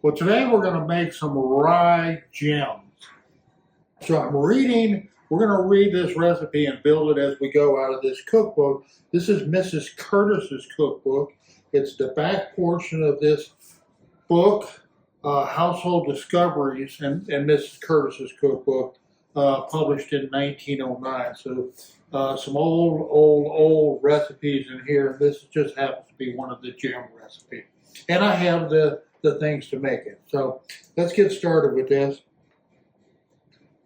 Well, today we're going to make some Rye Gems. So we're going to read this recipe and build it as we go out of this cookbook. This is Mrs. Curtis's cookbook. It's the back portion of this book, Household Discoveries, and Mrs. Curtis's cookbook, published in 1909. So some old recipes in here. This just happens to be one of the gem recipes. And I have the things to make it. So let's get started with this.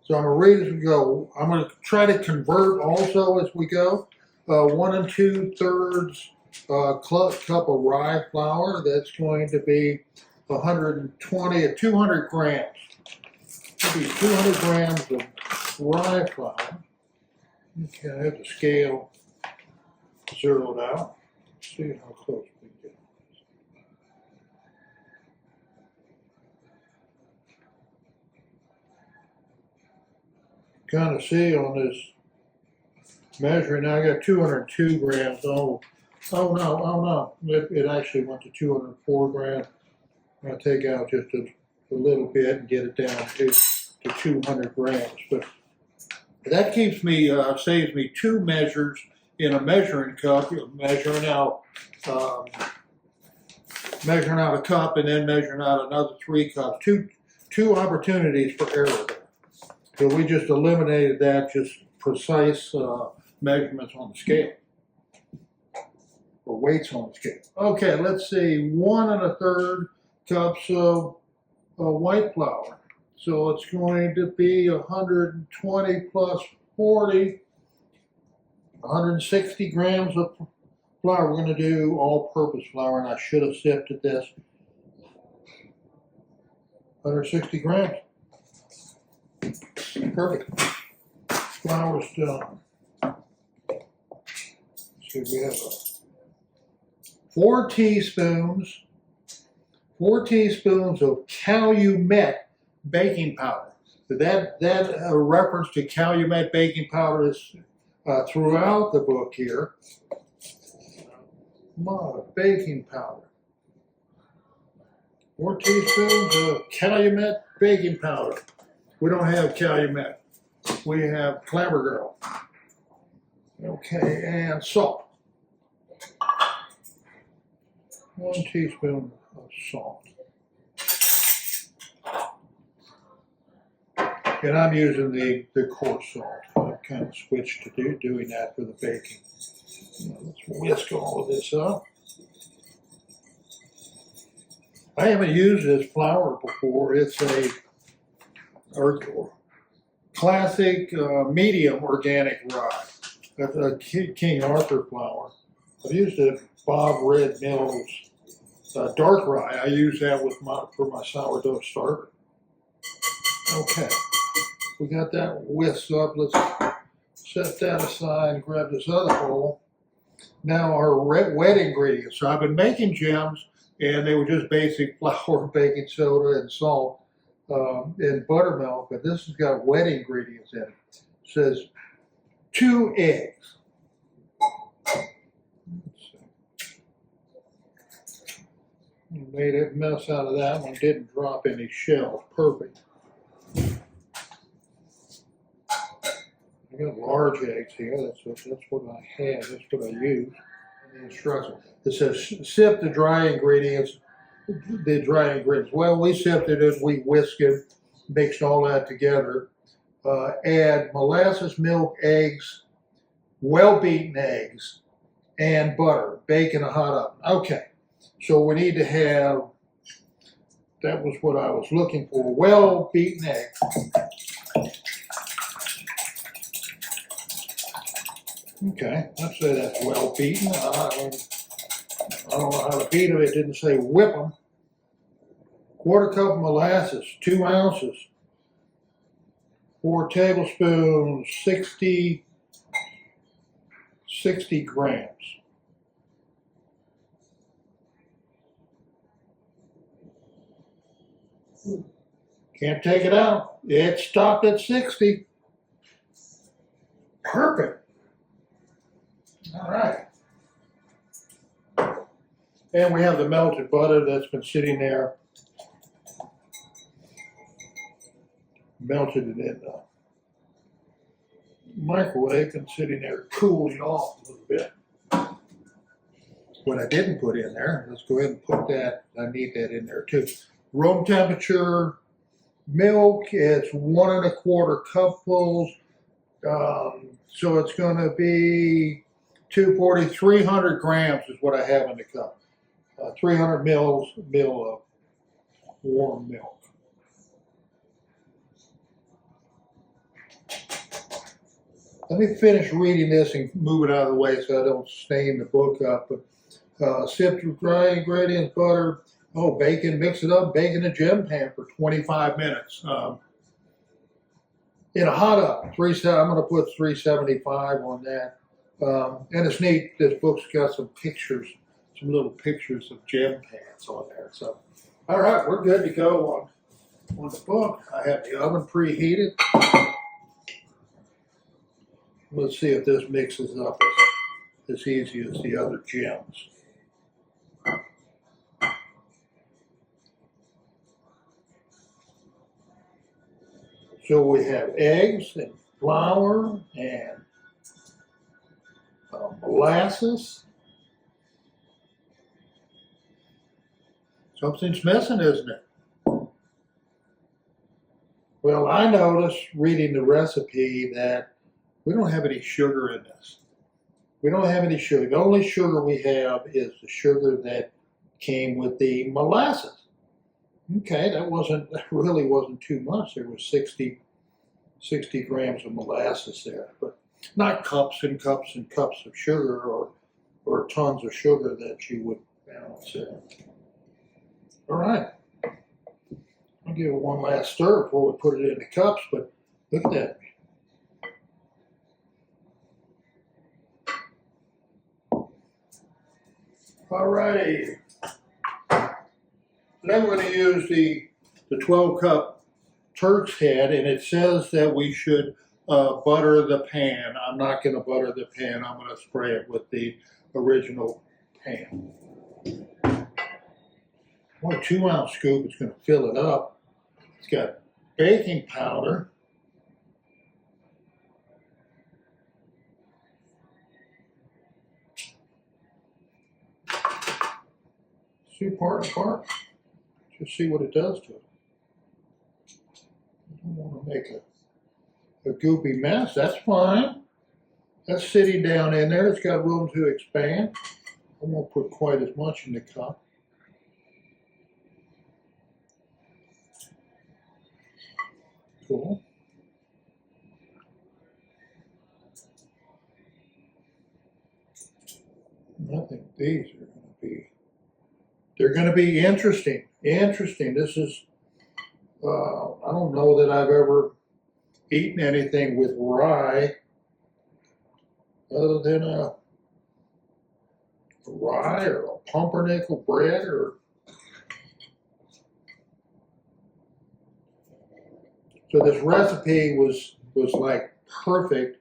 So I'm going to read as we go. I'm going to try to convert also as we go. 1 2/3 cup of rye flour. That's going to be 200 grams. It'll be 200 grams of rye flour. Okay, I have the scale zeroed out. Let's see how close we get. Kind of see on this measuring now, I got 202 grams. Oh no. It actually went to 204 grams. I'm going to take out just a little bit and get it down to 200 grams. But that keeps me, saves me 2 measures in a measuring cup, measuring out a cup and then measuring out another 3 cups. Two opportunities for error there. So we just eliminated that, just precise measurements on the scale, or weights on the scale. Okay, let's see, 1 1/3 cups of white flour. So it's going to be 120 plus 40, 160 grams of flour. We're going to do all-purpose flour, and I should have sifted this. 160 grams. Perfect. Flour's done. So we have 4 teaspoons of Calumet baking powder. That reference to Calumet baking powder is throughout the book here. Baking powder. 4 teaspoons of Calumet baking powder. We don't have Calumet. We have Clamor Girl. Okay, and salt. 1 teaspoon of salt. And I'm using the coarse salt. I've kind of switched to doing that for the baking. Now let's whisk all of this up. I haven't used this flour before. It's a classic medium organic rye. That's a King Arthur flour. I've used it at Bob Red Mills dark rye. I use that for my sourdough starter. Okay, we got that whisked up. Let's set that aside and grab this other bowl. Now our wet ingredients. So I've been making gems, and they were just basic flour, baking soda, and salt. And buttermilk, but this has got wet ingredients in it. It says 2 eggs. Made a mess out of that one, didn't drop any shells. Perfect. I got large eggs here. That's what I had. That's what I use in the instructions. It says sift the dry ingredients. Well, we sifted it, we whisked it, mixed all that together. Add molasses, milk, eggs, well-beaten eggs, and butter. Bake in a hot oven. Okay, so we need to have, that was what I was looking for, well-beaten eggs. Okay, let's say that's well-beaten. I don't know how to beat them. It didn't say whip them. 1/4 cup of molasses, 2 ounces. 4 tablespoons, 60 grams. Can't take it out. It stopped at 60. Perfect. All right. And we have the melted butter that's been sitting there melted it in the microwave and sitting there cooling off a little bit. What I didn't put in there, let's go ahead and put that, I need that in there too. Room temperature milk, it's 1 1/4 cupfuls. So it's going to be 240, 300 grams is what I have in the cup. 300 mil of warm milk. Let me finish reading this and move it out of the way so I don't stain the book up. Sift with dry ingredients, butter, bacon, mix it up, bake in a gem pan for 25 minutes. In a hot oven, I'm going to put 375 on that. And it's neat, this book's got some pictures, some little pictures of gem pans on there. So, all right, we're good to go on the book. I have the oven preheated. Let's see if this mixes up as easy as the other gems. So we have eggs and flour and molasses. Something's missing, isn't it? Well, I noticed reading the recipe that we don't have any sugar in this. We don't have any sugar. The only sugar we have is the sugar that came with the molasses. Okay, that really wasn't too much. There was 60 grams of molasses there, but not cups and cups and cups of sugar or tons of sugar that you would balance in. All right. I'll give it one last stir before we put it in the cups, but look at that. All righty. Then we're going to use the 12-cup Turks Head, and it says that we should butter the pan. I'm not going to butter the pan. I'm going to spray it with the original pan. One 2-ounce scoop is going to fill it up. It's got baking powder. See part and part. Just see what it does to it. I don't want to make a goopy mess. That's fine. That's sitting down in there. It's got room to expand. I won't put quite as much in the cup. Cool. I think these are they're going to be interesting. Interesting. This is, I don't know that I've ever eaten anything with rye other than a rye or a pumpernickel bread or. So this recipe was like perfect.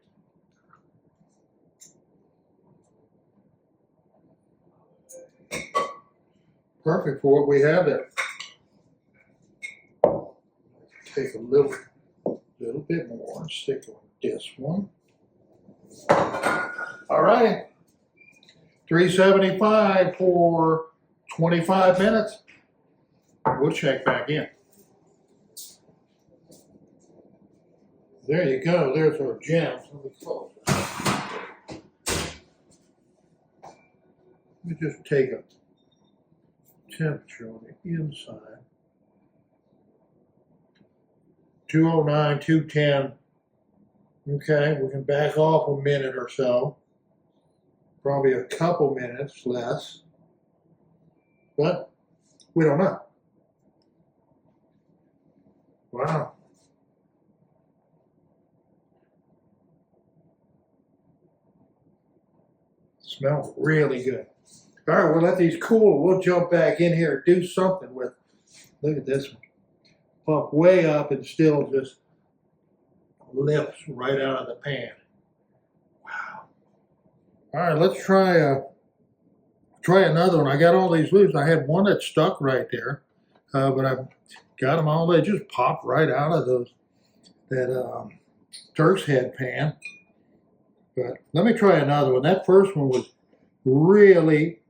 Perfect for what we have there. Take a little bit more and stick on this one. All righty. 375 for 25 minutes. We'll check back in. There you go. There's our gems. Let me close that. Let me just take a temperature on the inside. 209, 210. Okay, we can back off a minute or so. Probably a couple minutes less. But we don't know. Wow. Smells really good. All right, we'll let these cool. We'll jump back in here and do something with. Look at this one. Puff way up and still just lifts right out of the pan. Wow. All right, let's try another one. I got all these loose. I had one that stuck right there, but I've got them all. They just pop right out of those Turks Head pan. But let me try another one. That first one was really,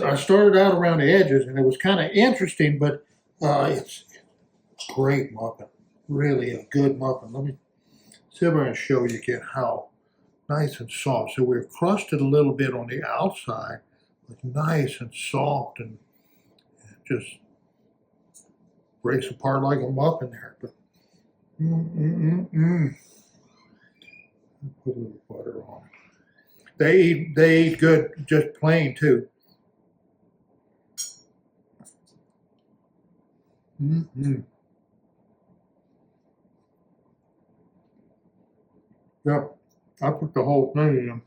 I started out around the edges and it was kind of interesting, but it's a great muffin. Really a good muffin. Let me see if I can show you again how nice and soft. So we're crusted a little bit on the outside, but nice and soft, and just breaks apart like a muffin there. But put a little butter on it. They eat good just plain too. Yep, I put the whole thing in.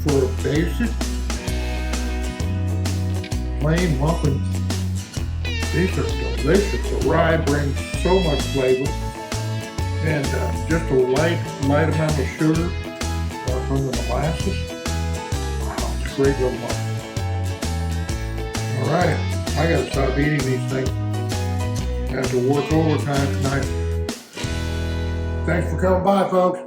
For a basic plain muffin, these are delicious. The rye brings so much flavor, and just a light amount of sugar from the molasses. Wow, it's a great little muffin. All right, I gotta stop eating these things. I have to work overtime tonight. Thanks for coming by, folks.